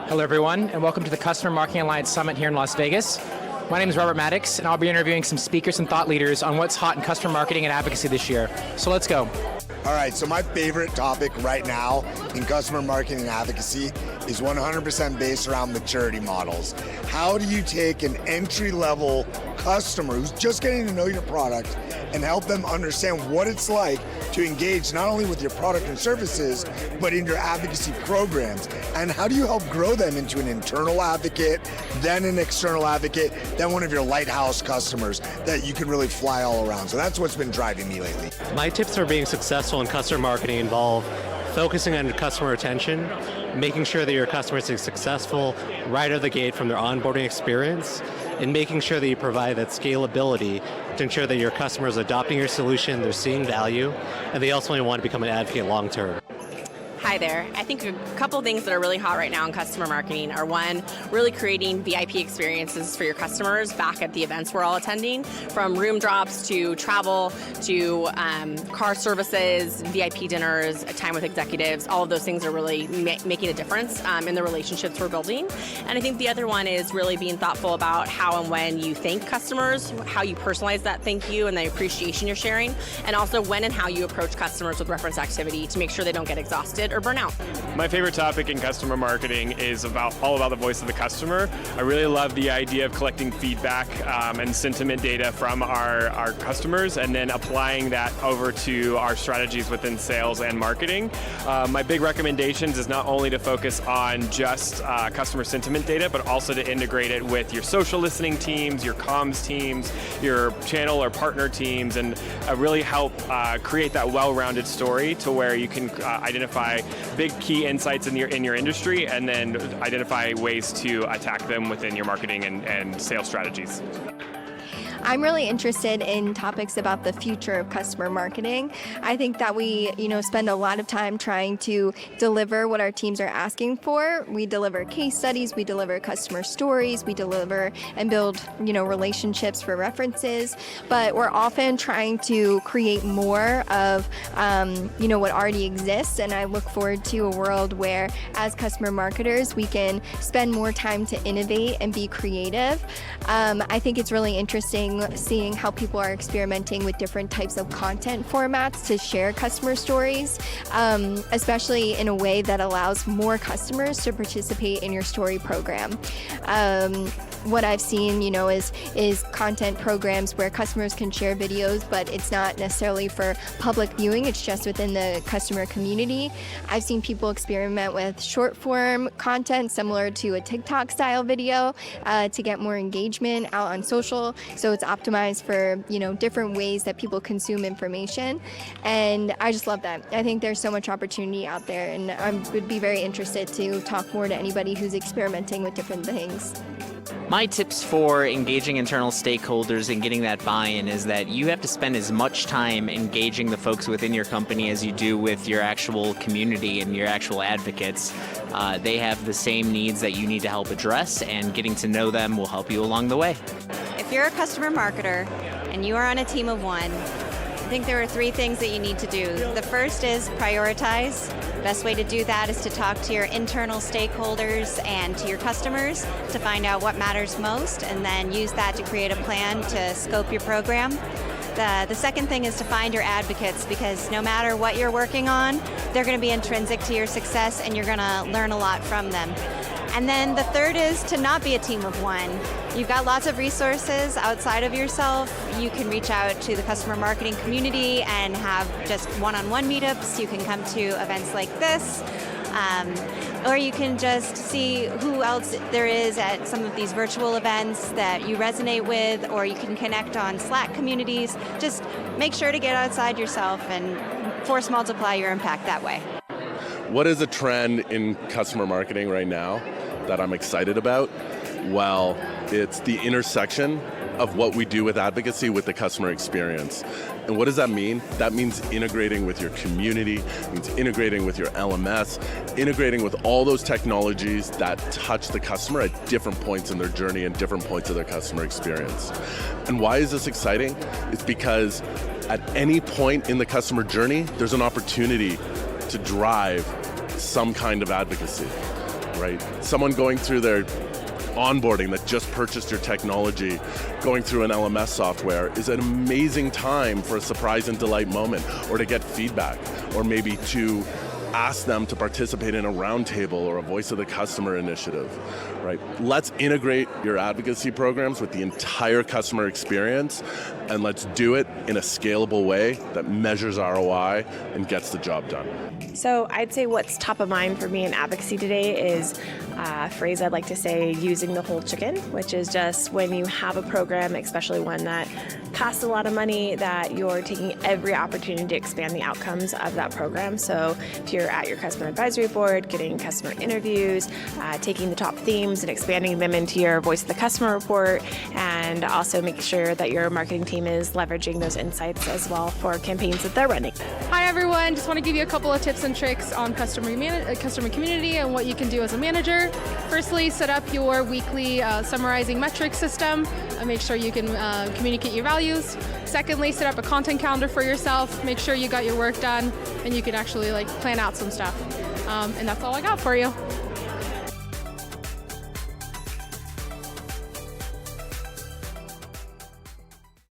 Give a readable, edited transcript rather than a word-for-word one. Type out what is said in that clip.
Hello everyone, and welcome to the Customer Marketing Alliance Summit here in Las Vegas. My name is Robert Maddox, and I'll be interviewing some speakers and thought leaders on what's hot in customer marketing and advocacy this year. So let's go. All right, so my favorite topic right now in customer marketing and advocacy is 100% based around maturity models. How do you take an entry-level customer who's just getting to know your product and help them understand what it's like to engage not only with your product and services, but in your advocacy programs? And how do you help grow them into an internal advocate, then an external advocate, then one of your lighthouse customers that you can really fly all around? So that's what's been driving me lately. My tips for being successful in customer marketing involve focusing on customer retention, making sure that your customers are successful right out of the gate from their onboarding experience, and making sure that you provide that scalability to ensure that your customers are adopting your solution, they're seeing value, and they ultimately want to become an advocate long term. Hi there. I think a couple things that are really hot right now in customer marketing are, one, really creating VIP experiences for your customers back at the events we're all attending, from room drops to travel to car services, VIP dinners, time with executives. All of those things are really making a difference in the relationships we're building. And I think the other one is really being thoughtful about how and when you thank customers, how you personalize that thank you and the appreciation you're sharing, and also when and how you approach customers with reference activity to make sure they don't get exhausted or burn out. My favorite topic in customer marketing is all about the voice of the customer. I really love the idea of collecting feedback and sentiment data from our customers and then applying that over to our strategies within sales and marketing. My big recommendations is not only to focus on just customer sentiment data, but also to integrate it with your social listening teams, your comms teams, your channel or partner teams, and really help create that well-rounded story to where you can identify big key insights in your industry and then identify ways to attack them within your marketing and sales strategies. I'm really interested in topics about the future of customer marketing. I think that we, spend a lot of time trying to deliver what our teams are asking for. We deliver case studies, we deliver customer stories, we deliver and build, relationships for references, but we're often trying to create more of, what already exists. And I look forward to a world where, as customer marketers, we can spend more time to innovate and be creative. I think it's really interesting seeing how people are experimenting with different types of content formats to share customer stories, especially in a way that allows more customers to participate in your story program. What I've seen, is content programs where customers can share videos, but it's not necessarily for public viewing, it's just within the customer community. I've seen people experiment with short form content similar to a TikTok style video to get more engagement out on social. So it's optimized for, different ways that people consume information. And I just love that. I think there's so much opportunity out there, and I would be very interested to talk more to anybody who's experimenting with different things. My tips for engaging internal stakeholders and getting that buy-in is that you have to spend as much time engaging the folks within your company as you do with your actual community and your actual advocates. They have the same needs that you need to help address, and getting to know them will help you along the way. If you're a customer marketer and you are on a team of one, I think there are three things that you need to do. The first is prioritize. The best way to do that is to talk to your internal stakeholders and to your customers to find out what matters most, and then use that to create a plan to scope your program. The second thing is to find your advocates, because no matter what you're working on, they're going to be intrinsic to your success and you're going to learn a lot from them. And then the third is to not be a team of one. You've got lots of resources outside of yourself. You can reach out to the customer marketing community and have just one-on-one meetups. You can come to events like this. Or you can just see who else there is at some of these virtual events that you resonate with, or you can connect on Slack communities. Just make sure to get outside yourself and force multiply your impact that way. What is a trend in customer marketing right now that I'm excited about? Well, it's the intersection of what we do with advocacy with the customer experience. And what does that mean? That means integrating with your community, it means integrating with your LMS, integrating with all those technologies that touch the customer at different points in their journey and different points of their customer experience. And why is this exciting? It's because at any point in the customer journey, there's an opportunity to drive some kind of advocacy. right? Someone going through their onboarding that just purchased your technology, going through an LMS software is an amazing time for a surprise and delight moment, or to get feedback, or maybe to ask them to participate in a roundtable or a voice of the customer initiative, right? Let's integrate your advocacy programs with the entire customer experience, and let's do it in a scalable way that measures ROI and gets the job done. So I'd say what's top of mind for me in advocacy today is a phrase I'd like to say, using the whole chicken, which is just when you have a program, especially one that costs a lot of money, that you're taking every opportunity to expand the outcomes of that program. So if you're at your customer advisory board, getting customer interviews, taking the top themes and expanding them into your voice of the customer report, and also making sure that your marketing team is leveraging those insights as well for campaigns that they're running. Hi everyone, just want to give you a couple of tips and tricks on customer community and what you can do as a manager. Firstly, set up your weekly summarizing metrics system and make sure you can communicate your values. Secondly, set up a content calendar for yourself, make sure you got your work done and you can actually plan out some stuff. And that's all I got for you.